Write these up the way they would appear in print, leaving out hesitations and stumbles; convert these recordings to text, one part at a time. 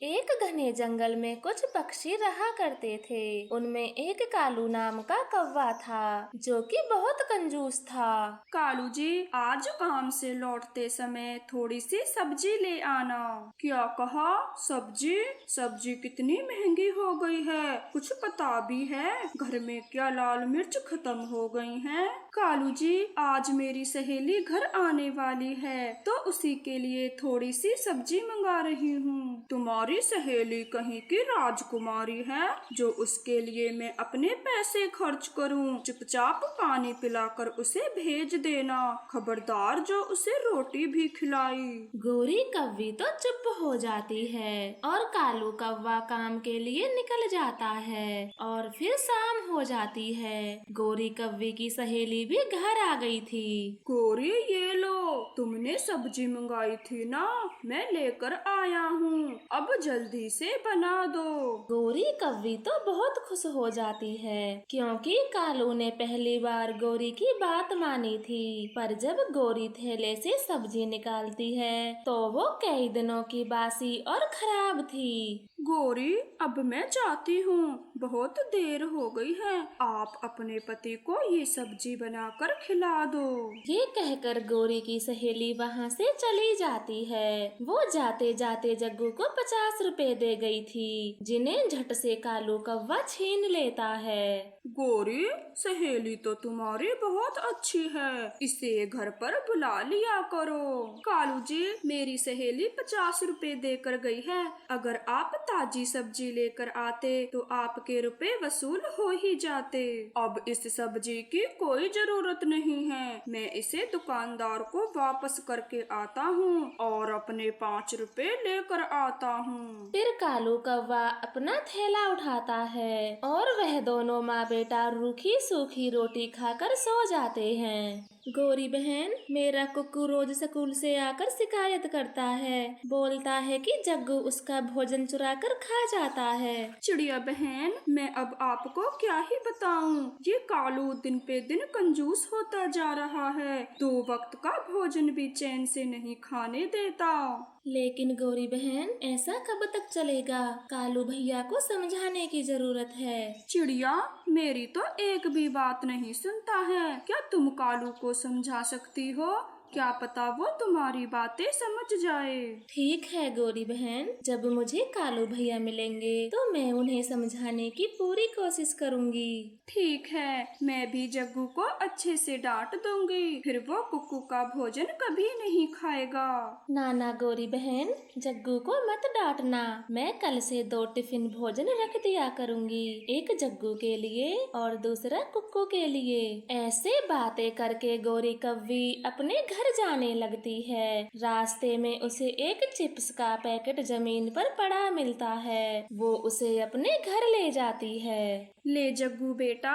एक घने जंगल में कुछ पक्षी रहा करते थे। उनमें एक कालू नाम का कौवा था जो कि बहुत कंजूस था। कालू जी, आज काम से लौटते समय थोड़ी सी सब्जी ले आना। क्या कहा? सब्जी? सब्जी कितनी महंगी हो गई है, कुछ पता भी है? घर में क्या लाल मिर्च खत्म हो गई हैं? कालू जी, आज मेरी सहेली घर आने वाली है तो उसी के लिए थोड़ी सी सब्जी मंगा रही हूँ। तुम्हारी सहेली कहीं की राजकुमारी है जो उसके लिए मैं अपने पैसे खर्च करूँ? चुपचाप पानी पिलाकर उसे भेज देना, खबरदार जो उसे रोटी भी खिलाई। गोरी कौवी तो चुप हो जाती है और कालू कौवा काम के लिए निकल जाता है और फिर शाम हो जाती है। गोरी कौवी की सहेली भी घर आ गई थी। गोरी, ये लो, तुमने सब्जी मंगाई थी ना, मैं लेकर आया हूँ, अब जल्दी से बना दो। गोरी कौवी तो बहुत खुश हो जाती है क्योंकि कालू ने पहली बार गोरी की बात मानी थी। पर जब गोरी थैले से सब्जी निकालती है तो वो कई दिनों की बासी और खराब थी। गोरी, अब मैं जाती हूँ, बहुत देर हो गई है, आप अपने पति को ये सब्जी बनाकर खिला दो। ये कहकर गोरी की सहेली वहाँ से चली जाती है। वो जाते जाते जग्गू को 50 रुपए दे गई थी जिन्हें झट से कालू कौवा छीन लेता है। गोरी, सहेली तो तुम्हारी बहुत अच्छी है, इसे घर पर बुला लिया करो। कालू जी, मेरी सहेली 50 रुपए देकर गई है, अगर आप ताजी सब्जी लेकर आते तो आपके रुपए वसूल हो ही जाते। अब इस सब्जी की कोई जरूरत नहीं है, मैं इसे दुकानदार को वापस करके आता हूँ और अपने 5 रुपए लेकर आता हूँ। फिर कालू कौवा अपना थैला उठाता है और वह दोनों माँ बेटा रूखी सूखी रोटी खाकर सो जाते हैं। गोरी बहन, मेरा कुक्कू रोज स्कूल से आकर शिकायत करता है, बोलता है कि जग्गू उसका भोजन चुरा कर खा जाता है। चिड़िया बहन, मैं अब आपको क्या ही बताऊं, ये कालू दिन पे दिन कंजूस होता जा रहा है, 2 वक्त का भोजन भी चैन से नहीं खाने देता। लेकिन गोरी बहन, ऐसा कब तक चलेगा? कालू भैया को समझाने की जरूरत है। चिड़िया, मेरी तो एक भी बात नहीं सुनता है, क्या तुम कालू को समझा सकती हो? क्या पता वो तुम्हारी बातें समझ जाए। ठीक है गोरी बहन, जब मुझे कालू भैया मिलेंगे तो मैं उन्हें समझाने की पूरी कोशिश करूंगी। ठीक है, मैं भी जग्गू को अच्छे से डांट दूंगी, फिर वो कुक्कू का भोजन कभी नहीं खाएगा। नाना गोरी बहन, जग्गू को मत डांटना, मैं कल से 2 टिफिन भोजन रख दिया करूंगी, एक जग्गू के लिए और दूसरा कुक्कू के लिए। ऐसे बातें करके गोरी कौवी अपने घर जाने लगती है। रास्ते में उसे एक चिप्स का पैकेट जमीन पर पड़ा मिलता है, वो उसे अपने घर ले जाती है। ले जग्गू बेटा,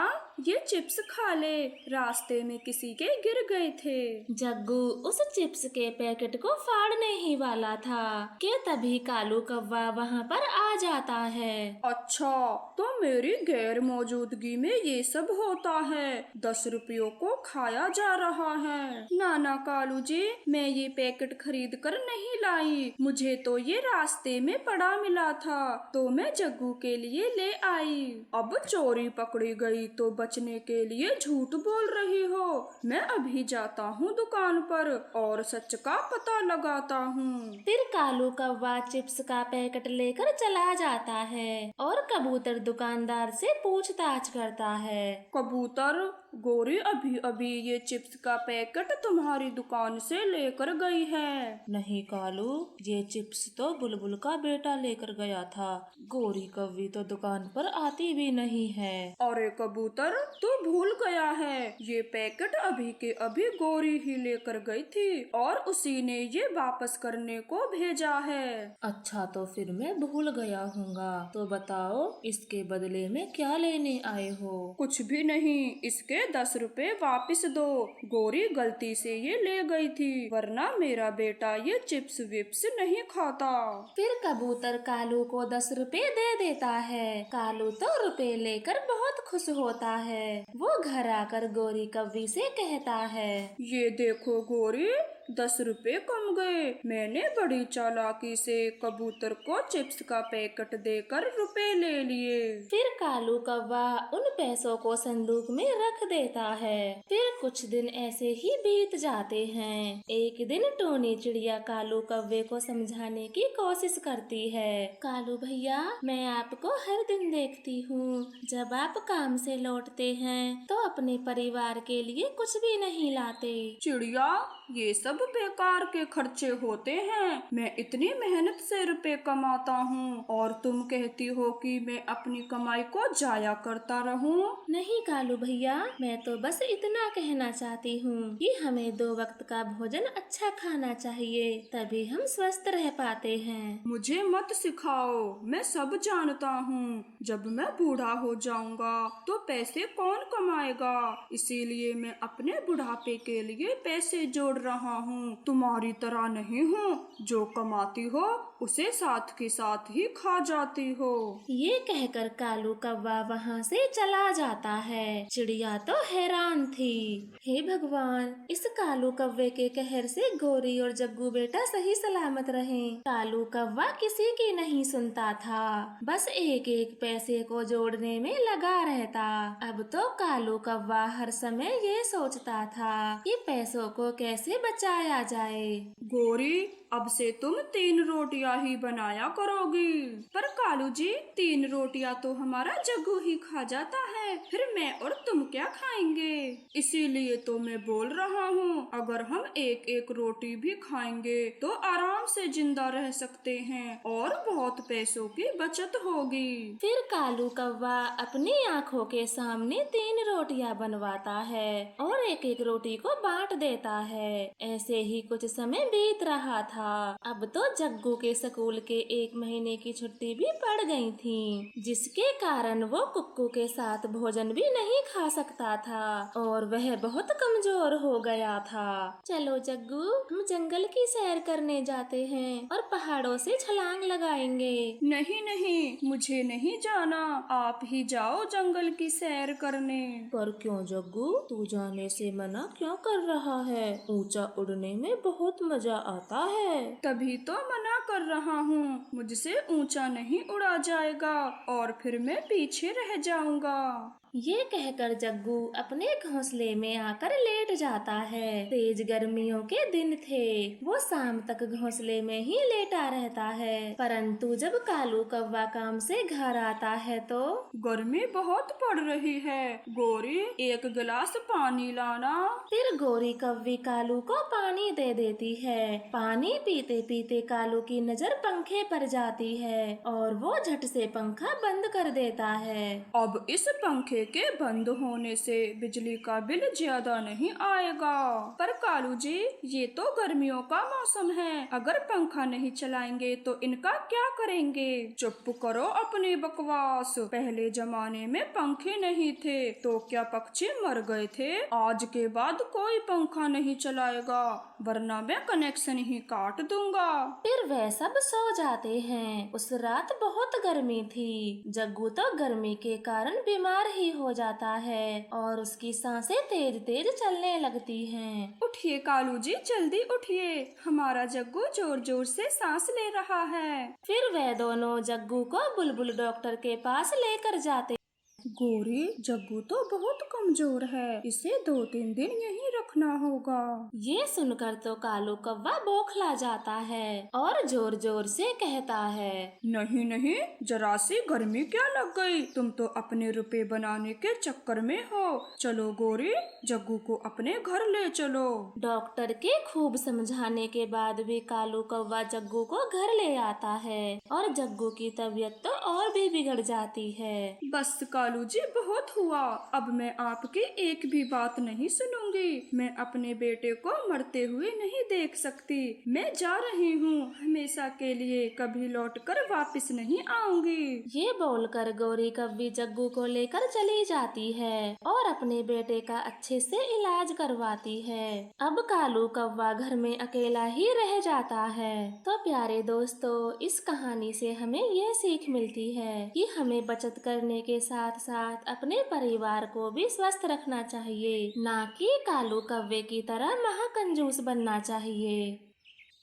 ये चिप्स खा ले, रास्ते में किसी के गिर गए थे। जग्गू उस चिप्स के पैकेट को फाड़ने ही वाला था कि तभी कालू कौवा वहाँ पर आ जाता है। अच्छा, तो मेरी गैर मौजूदगी में ये सब होता है, 10 रुपयों को खाया जा रहा है। नाना कालू जी, मैं ये पैकेट खरीद कर नहीं लाई, मुझे तो ये रास्ते में पड़ा मिला था तो मैं जग्गू के लिए ले आई। अब चोरी पकड़ी गई तो बचने के लिए झूठ बोल रही हो। मैं अभी जाता हूँ दुकान पर और सच का पता लगाता हूँ। फिर कालू कौवा चिप्स का पैकेट लेकर चला जाता है और कबूतर दुकानदार से पूछताछ करता है। कबूतर, गोरी अभी अभी ये चिप्स का पैकेट तुम्हारी दुकान से लेकर गई है। नहीं कालू, ये चिप्स तो बुलबुल का बेटा लेकर गया था, गोरी कौवी तो दुकान पर आती भी नहीं है। अरे कबूतर, तू भूल गया है, ये पैकेट अभी के अभी गोरी ही लेकर गई थी और उसी ने ये वापस करने को भेजा है। अच्छा, तो फिर मैं भूल गया हूँगा, तो बताओ इसके बदले में क्या लेने आए हो? कुछ भी नहीं, इसके 10 रुपए वापस दो, गोरी गलती से ये ले गई थी, वरना मेरा बेटा ये चिप्स विप्स नहीं खाता। फिर कबूतर कालू को 10 रुपए दे देता है। कालू तो रुपए लेकर बहुत खुश होता है। वो घर आकर गोरी कौवी से कहता है, ये देखो गोरी, 10 रुपए कम गए। मैंने बड़ी चालाकी से कबूतर को चिप्स का पैकेट देकर रुपए ले लिए। फिर कालू कौवा उन पैसों को संदूक में रख देता है। फिर कुछ दिन ऐसे ही बीत जाते हैं। एक दिन टोनी चिड़िया कालू कौवे को समझाने की कोशिश करती है। कालू भैया, मैं आपको हर दिन देखती हूँ। जब आप काम से लौटते हैं तो अपने परिवार के लिए कुछ भी नहीं लाते। चिड़िया, ये सब बेकार के खर्चे होते हैं। मैं इतनी मेहनत से रुपए कमाता हूँ और तुम कहती हो कि मैं अपनी कमाई को जाया करता रहूँ। नहीं कालू भैया, मैं तो बस इतना कहना चाहती हूँ कि हमें 2 वक्त का भोजन अच्छा खाना चाहिए, तभी हम स्वस्थ रह पाते हैं। मुझे मत सिखाओ, मैं सब जानता हूँ। जब मैं बूढ़ा हो जाऊंगा तो पैसे कौन कमाएगा? इसीलिए मैं अपने बुढ़ापे के लिए पैसे जोड़ रहा हूँ। तुम्हारी तरह नहीं हूँ जो कमाती हो उसे साथ के साथ ही खा जाती हो। ये कहकर कालू कौवा वहाँ से चला जाता है। चिड़िया तो हैरान थी। हे भगवान, इस कालू कौवे के कहर से गोरी और जग्गू बेटा सही सलामत रहे। कालू कौवा किसी की नहीं सुनता था, बस एक एक पैसे को जोड़ने में लगा रहता। अब तो कालू कौवा हर समय ये सोचता था कि पैसों को कैसे बचाया जाए। गोरी, अब से तुम 3 रोटियां ही बनाया करोगी। पर कालू जी, 3 रोटियां तो हमारा जग्गू ही खा जाता है, फिर मैं और तुम क्या खाएंगे? इसीलिए तो मैं बोल रहा हूँ, अगर हम एक एक रोटी भी खाएंगे तो आराम से जिंदा रह सकते हैं और बहुत पैसों की बचत होगी। फिर कालू कौवा अपनी आँखों के सामने 3 रोटियां बनवाता है और एक एक रोटी को बांट देता है। ऐसे ही कुछ समय बीत रहा था। अब तो जग्गू के स्कूल के 1 महीने की छुट्टी भी पड़ गई थी, जिसके कारण वो कुक्कू के साथ भोजन भी नहीं खा सकता था और वह बहुत कमजोर हो गया था। चलो जग्गू, हम जंगल की सैर करने जाते हैं और पहाड़ों से छलांग लगाएंगे। नहीं नहीं, मुझे नहीं जाना, आप ही जाओ जंगल की सैर करने। पर क्यों जग्गू, तू जाने से मना क्यों कर रहा है? ऊंचा उड़ने में बहुत मजा आता है। तभी तो मना कर रहा हूँ, मुझसे ऊंचा नहीं उड़ा जाएगा और फिर मैं पीछे रह जाऊंगा। ये कहकर जग्गू अपने घोंसले में आकर लेट जाता है। तेज गर्मियों के दिन थे, वो शाम तक घोंसले में ही लेटा रहता है। परंतु जब कालू कौवा काम से घर आता है तो गर्मी बहुत पड़ रही है। गोरी, 1 गिलास पानी लाना। फिर गोरी कौवी कालू को पानी दे देती है। पानी पीते पीते कालू की नजर पंखे पर जाती है और वो झट से पंखा बंद कर देता है। अब इस पंखे के बंद होने से बिजली का बिल ज्यादा नहीं आएगा। पर कालू जी, ये तो गर्मियों का मौसम है, अगर पंखा नहीं चलाएंगे तो इनका क्या करेंगे? चुप करो अपनी बकवास। पहले जमाने में पंखे नहीं थे तो क्या पक्षी मर गए थे? आज के बाद कोई पंखा नहीं चलाएगा, वरना मैं कनेक्शन ही काट दूंगा। फिर वह सब सो जाते हैं। उस रात बहुत गर्मी थी। जग्गू तो गर्मी के कारण बीमार ही हो जाता है और उसकी सांसें तेज तेज चलने लगती हैं। उठिए कालू जी, जल्दी उठिए, हमारा जग्गू जोर जोर से सांस ले रहा है। फिर वह दोनों जग्गू को बुलबुल डॉक्टर के पास लेकर जाते। गोरी, जग्गू तो बहुत कमजोर है, इसे 2-3 दिन यहीं रखना होगा। ये सुनकर तो कालू कौवा बौखला जाता है और जोर जोर से कहता है, नहीं नहीं, जरा सी गर्मी क्या लग गई? तुम तो अपने रुपए बनाने के चक्कर में हो। चलो गोरी, जग्गू को अपने घर ले चलो। डॉक्टर के खूब समझाने के बाद भी कालू कौवा जग्गू को घर ले आता है और जग्गू की तबीयत तो और भी बिगड़ जाती है। बस कालू जी, बहुत हुआ, अब मैं आपकी एक भी बात नहीं सुनूंगी। मैं अपने बेटे को मरते हुए नहीं देख सकती। मैं जा रही हूँ, हमेशा के लिए, कभी लौटकर वापस नहीं आऊंगी। ये बोलकर गौरी कव्वी जग्गू को लेकर चली जाती है और अपने बेटे का अच्छे से इलाज करवाती है। अब कालू कौवा घर में अकेला ही रह जाता है। तो प्यारे दोस्तों, इस कहानी से हमें ये सीख मिलती है कि हमें बचत करने के साथ साथ अपने परिवार को भी स्वस्थ रखना चाहिए, ना कि कालू कौवे की तरह महाकंजूस बनना चाहिए।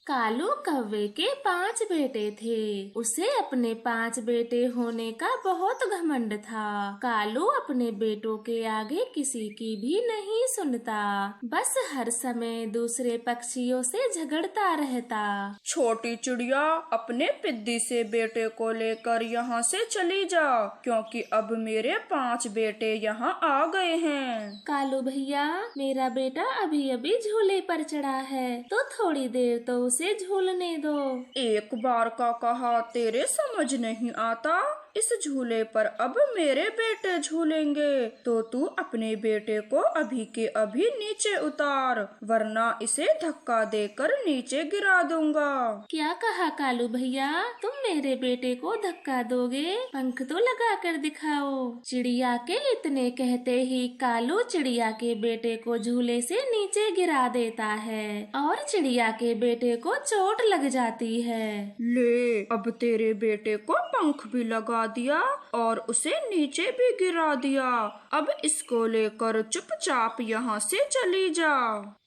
कालू कौवे के 5 बेटे थे। उसे अपने 5 बेटे होने का बहुत घमंड था। कालू अपने बेटों के आगे किसी की भी नहीं सुनता, बस हर समय दूसरे पक्षियों से झगड़ता रहता। छोटी चिड़िया, अपने पिद्दी से बेटे को लेकर यहाँ से चली जा, क्योंकि अब मेरे 5 बेटे यहाँ आ गए हैं। कालू भैया, मेरा बेटा अभी अभी झूले पर चढ़ा है, तो थोड़ी देर तो उसे झूलने दो। एक बार का कहा तेरे समझ नहीं आता। इस झूले पर अब मेरे बेटे झूलेंगे, तो तू अपने बेटे को अभी के अभी नीचे उतार, वरना इसे धक्का देकर नीचे गिरा दूंगा। क्या कहा कालू भैया, तुम मेरे बेटे को धक्का दोगे? पंख तो लगा कर दिखाओ। चिड़िया के इतने कहते ही कालू चिड़िया के बेटे को झूले से नीचे गिरा देता है और चिड़िया के बेटे को चोट लग जाती है। ले, अब तेरे बेटे को पंख भी लगा दिया और उसे नीचे भी गिरा दिया। अब इसको लेकर चुपचाप यहाँ से चली जा।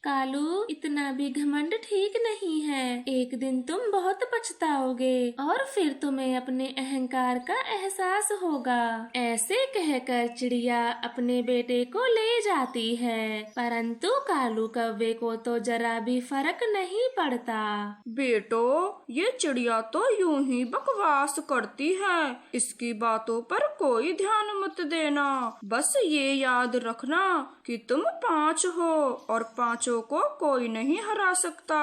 कालू, इतना भी घमंड ठीक नहीं है। एक दिन तुम बहुत पछताओगे और फिर तुम्हें अपने अहंकार का एहसास होगा। ऐसे कहकर चिड़िया अपने बेटे को ले जाती है, परंतु कालू कौवे को तो जरा भी फर्क नहीं पड़ता। बेटो, ये चिड़िया तो यूं ही बकवास करती है, इसकी बातों पर कोई ध्यान मत देना। बस ये याद रखना कि तुम 5 हो और 5 को कोई नहीं हरा सकता।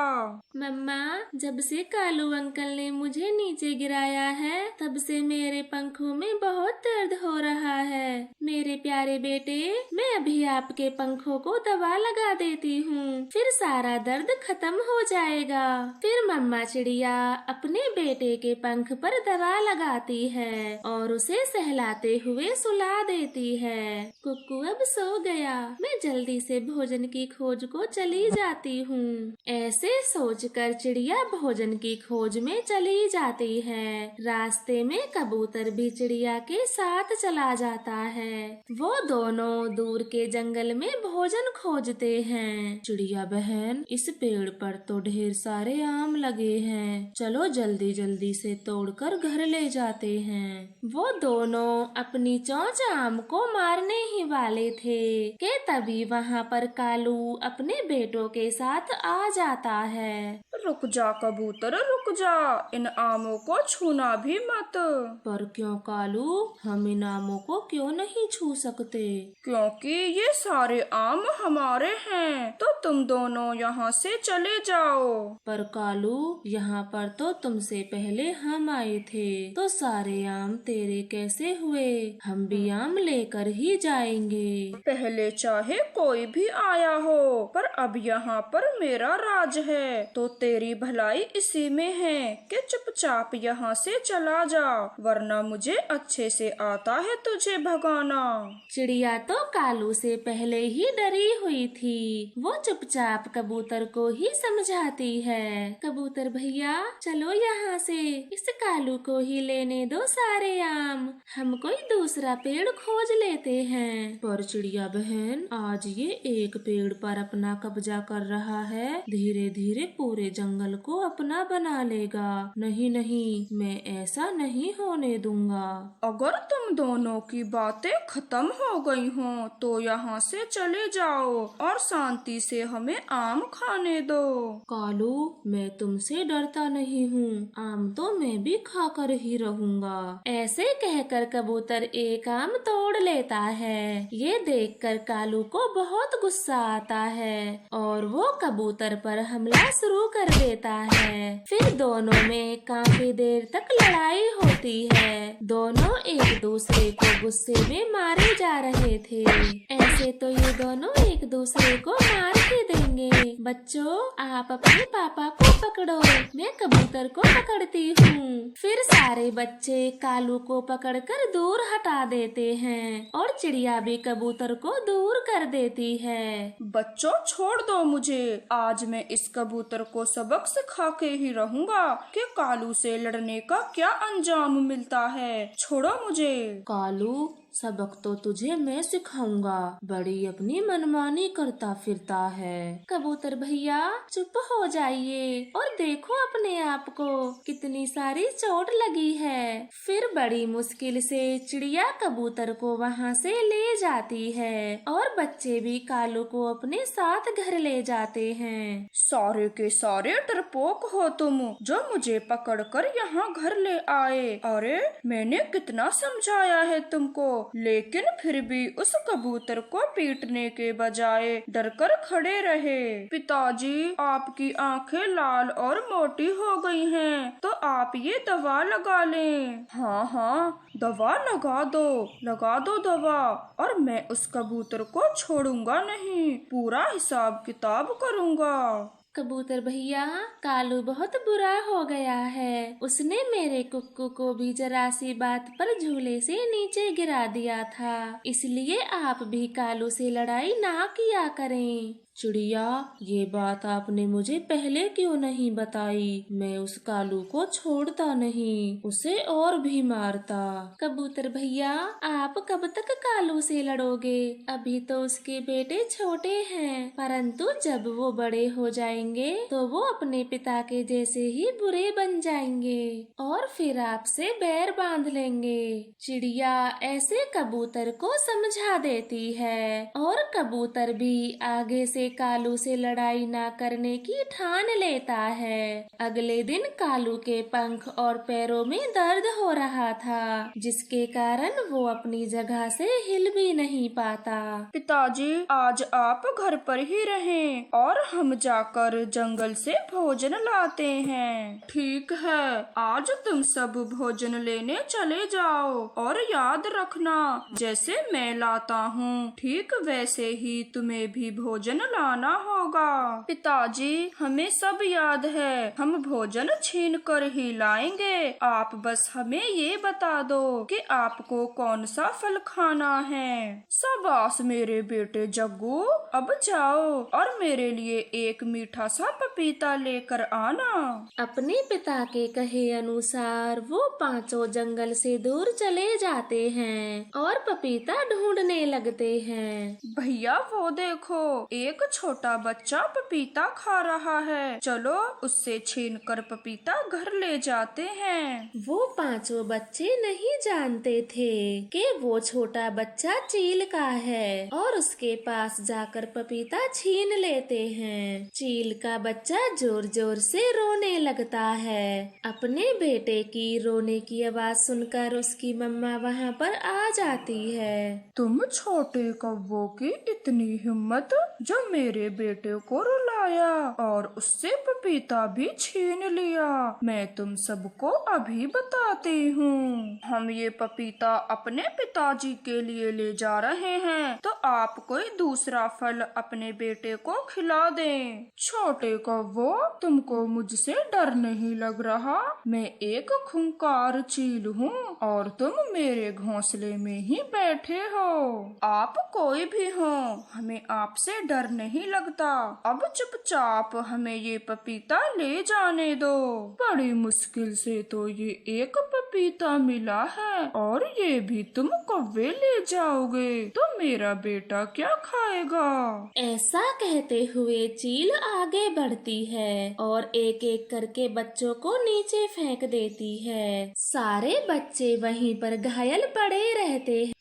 मम्मा, जब से कालू अंकल ने मुझे नीचे गिराया है, तब से मेरे पंखों में बहुत दर्द हो रहा है। मेरे प्यारे बेटे, मैं अभी आपके पंखों को दवा लगा देती हूँ, फिर सारा दर्द खत्म हो जाएगा। फिर मम्मा चिड़िया अपने बेटे के पंख पर दवा लगाती है और उसे सहलाते हुए सुला देती है। कुक्कू अब सो गया, मैं जल्दी से भोजन की खोज को चली जाती हूँ। ऐसे सोचकर चिड़िया भोजन की खोज में चली जाती है। रास्ते में कबूतर भी चिड़िया के साथ चला जाता है। वो दोनों दूर के जंगल में भोजन खोजते हैं। चिड़िया बहन, इस पेड़ पर तो ढेर सारे आम लगे हैं, चलो जल्दी जल्दी से तोड़कर घर ले जाते हैं। वो दोनों अपनी चोंच आम को मारने ही वाले थे कि तभी वहाँ पर कालू अपने बेटों के साथ आ जाता है। रुक जा कबूतर, रुक जा, इन आमों को छूना भी मत। पर क्यों कालू, हम इन आमों को क्यों नहीं छू सकते? क्योंकि ये सारे आम हमारे हैं, तो तुम दोनों यहाँ से चले जाओ। पर कालू, यहाँ पर तो तुमसे पहले हम आए थे, तो सारे आम तेरे कैसे हुए? हम भी आम लेकर ही जाएंगे। पहले चाहे कोई भी आया हो, पर अब यहाँ पर मेरा राज है, तो तेरी भलाई इसी में है कि चुपचाप यहाँ से चला जा, वरना मुझे अच्छे से आता है तुझे भगाना। चिड़िया तो कालू से पहले ही डरी हुई थी। वो चुपचाप कबूतर को ही समझाती है। कबूतर भैया, चलो यहाँ से, इस कालू को ही लेने दो सारे आम, हम कोई दूसरा पेड़ खोज लेते हैं। पर चिड़िया बहन, आज ये एक पेड़ पर अपना कब्जा कर रहा है, धीरे धीरे पूरे जंगल को अपना बना लेगा। नहीं नहीं, मैं ऐसा नहीं होने दूंगा। अगर तुम दोनों की बातें खत्म हो गई हों, तो यहाँ से चले जाओ और शांति से हमें आम खाने दो। कालू, मैं तुमसे डरता नहीं हूँ, आम तो मैं भी खाकर ही रहूंगा। ऐसे कहकर कबूतर एक आम तोड़ लेता है। ये देखकर कालू को बहुत गुस्सा आता है और वो कबूतर पर हमला शुरू कर देता है। फिर दोनों में काफी देर तक लड़ाई होती है। दोनों एक दूसरे को गुस्से में मारे जा रहे थे। ऐसे तो ये दोनों एक दूसरे को मार के देंगे। बच्चों, आप अपने पापा को पकड़ो, मैं कबूतर को पकड़ती हूँ। फिर सारे बच्चे कालू को पकड़कर दूर हटा देते हैं और चिड़िया भी कबूतर को दूर कर देती है। बच्चों, छोड़ दो मुझे, आज मैं इस कबूतर को सबक सिखा के ही रहूंगा कि कालू से लड़ने का क्या अंजाम मिलता है। छोड़ो मुझे। कालू, सबक तो तुझे मैं सिखाऊंगा, बड़ी अपनी मनमानी करता फिरता है। कबूतर भैया चुप हो जाइए और देखो अपने आप को, कितनी सारी चोट लगी है। फिर बड़ी मुश्किल से चिड़िया कबूतर को वहाँ से ले जाती है और बच्चे भी कालू को अपने साथ घर ले जाते हैं। सारे के सारे डरपोक हो तुम, जो मुझे पकड़कर यहाँ घर ले आए। अरे मैंने कितना समझाया है तुमको, लेकिन फिर भी उस कबूतर को पीटने के बजाय डरकर खड़े रहे। पिताजी, आपकी आंखें लाल और मोटी हो गई हैं, तो आप ये दवा लगा लें। हाँ हाँ, दवा लगा दो दवा, और मैं उस कबूतर को छोड़ूंगा नहीं, पूरा हिसाब किताब करूंगा। कबूतर भैया, कालू बहुत बुरा हो गया है। उसने मेरे कुक्कू को भी जरा सी बात पर झूले से नीचे गिरा दिया था, इसलिए आप भी कालू से लड़ाई ना किया करें। चिड़िया, ये बात आपने मुझे पहले क्यों नहीं बताई? मैं उस कालू को छोड़ता नहीं, उसे और भी मारता। कबूतर भैया, आप कब तक कालू से लड़ोगे? अभी तो उसके बेटे छोटे हैं, परंतु जब वो बड़े हो जाएंगे तो वो अपने पिता के जैसे ही बुरे बन जाएंगे और फिर आपसे बैर बांध लेंगे। चिड़िया ऐसे कबूतर को समझा देती है और कबूतर भी आगे से कालू से लड़ाई ना करने की ठान लेता है। अगले दिन कालू के पंख और पैरों में दर्द हो रहा था, जिसके कारण वो अपनी जगह से हिल भी नहीं पाता। पिताजी, आज आप घर पर ही रहें और हम जाकर जंगल से भोजन लाते हैं। ठीक है, आज तुम सब भोजन लेने चले जाओ और याद रखना, जैसे मैं लाता हूँ ठीक वैसे ही तुम्हें भी भोजन लाना होगा। पिताजी, हमें सब याद है, हम भोजन छीन कर ही लाएंगे। आप बस हमें ये बता दो कि आपको कौन सा फल खाना है। शाबाश मेरे बेटे जग्गू, अब जाओ और मेरे लिए एक मीठा सा पपीता लेकर आना। अपने पिता के कहे अनुसार वो पांचों जंगल से दूर चले जाते हैं और पपीता ढूंढने लगते हैं। भैया वो देखो, एक छोटा बच्चा पपीता खा रहा है, चलो उससे छीनकर पपीता घर ले जाते हैं। वो पांचों बच्चे नहीं जानते थे कि वो छोटा बच्चा चील का है और उसके पास जाकर पपीता छीन लेते हैं। चील का बच्चा जोर जोर से रोने लगता है। अपने बेटे की रोने की आवाज सुनकर उसकी मम्मा वहाँ पर आ जाती है। तुम छोटे कौवों की इतनी हिम्मत, जो मेरे बेटे को रुलाया और उससे पपीता भी छीन लिया। मैं तुम सबको अभी बताती हूँ। हम ये पपीता अपने पिताजी के लिए ले जा रहे हैं, तो आप कोई दूसरा फल अपने बेटे को खिला दें। छोटे कौवों, तुमको मुझसे डर नहीं लग रहा? मैं एक खूंखार चील हूँ और तुम मेरे घोंसले में ही बैठे हो। आप कोई भी हो, हमें आपसे डर नहीं लगता। अब चुपचाप हमें ये पपीता ले जाने दो। बड़ी मुश्किल से तो ये एक पपीता मिला है और ये भी तुम कौवे ले जाओगे, तो मेरा बेटा क्या खाएगा? ऐसा कहते हुए चील आगे बढ़ती है और एक एक करके बच्चों को नीचे फेंक देती है। सारे बच्चे वहीं पर घायल पड़े रहते हैं।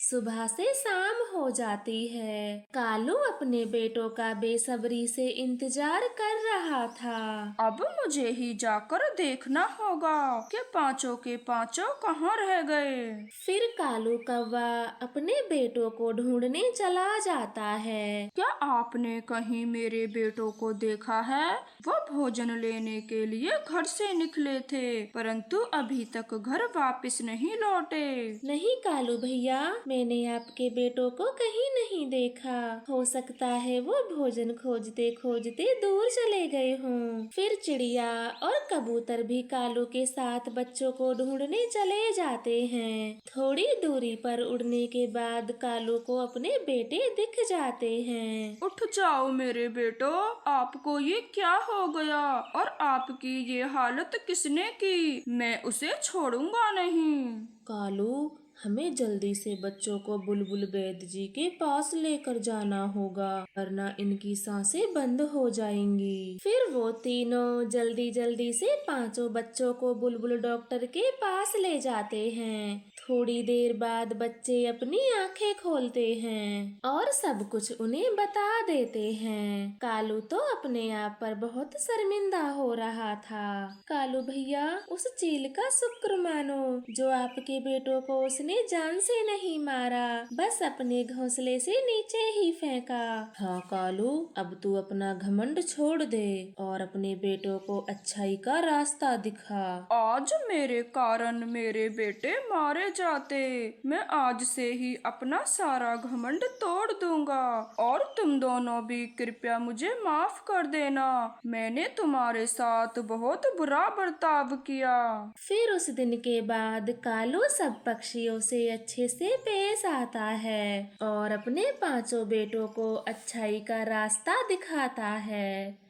सुबह से शाम हो जाती है। कालू अपने बेटों का बेसब्री से इंतजार कर रहा था। अब मुझे ही जाकर देखना होगा कि पांचों के पांचों कहाँ रह गए। फिर कालू कौवा अपने बेटों को ढूंढने चला जाता है। क्या आपने कहीं मेरे बेटों को देखा है? वो भोजन लेने के लिए घर से निकले थे, परंतु अभी तक घर वापस नहीं लौटे। नहीं कालू भैया, मैंने आपके बेटों को कहीं नहीं देखा। हो सकता है वो भोजन खोजते खोजते दूर चले गए हों। फिर चिड़िया और कबूतर भी कालू के साथ बच्चों को ढूंढने चले जाते हैं। थोड़ी दूरी पर उड़ने के बाद कालू को अपने बेटे दिख जाते हैं। उठ जाओ मेरे बेटो, आपको ये क्या हो गया और आपकी ये हालत किसने की? मैं उसे छोड़ूंगा नहीं। कालू, हमें जल्दी से बच्चों को बुलबुल वैद्य जी के पास लेकर जाना होगा, वरना इनकी सांसें बंद हो जाएंगी। फिर वो तीनों जल्दी जल्दी से पांचों बच्चों को बुलबुल डॉक्टर के पास ले जाते हैं। थोड़ी देर बाद बच्चे अपनी आंखें खोलते हैं और सब कुछ उन्हें बता देते हैं। कालू तो अपने आप पर बहुत शर्मिंदा हो रहा था। कालू भैया, उस चील का शुक्र मानो जो आपके बेटों को उसने जान से नहीं मारा, बस अपने घोंसले से नीचे ही फेंका। हाँ कालू, अब तू अपना घमंड छोड़ दे और अपने बेटों को अच्छाई का रास्ता दिखा। आज मेरे कारण मेरे बेटे मारे जाते, मैं आज से ही अपना सारा घमंड तोड़ दूंगा और तुम दोनों भी कृपया मुझे माफ कर देना। मैंने तुम्हारे साथ बहुत बुरा बर्ताव किया। फिर उस दिन के बाद कालू सब पक्षियों से अच्छे से पेश आता है और अपने पांचों बेटों को अच्छाई का रास्ता दिखाता है।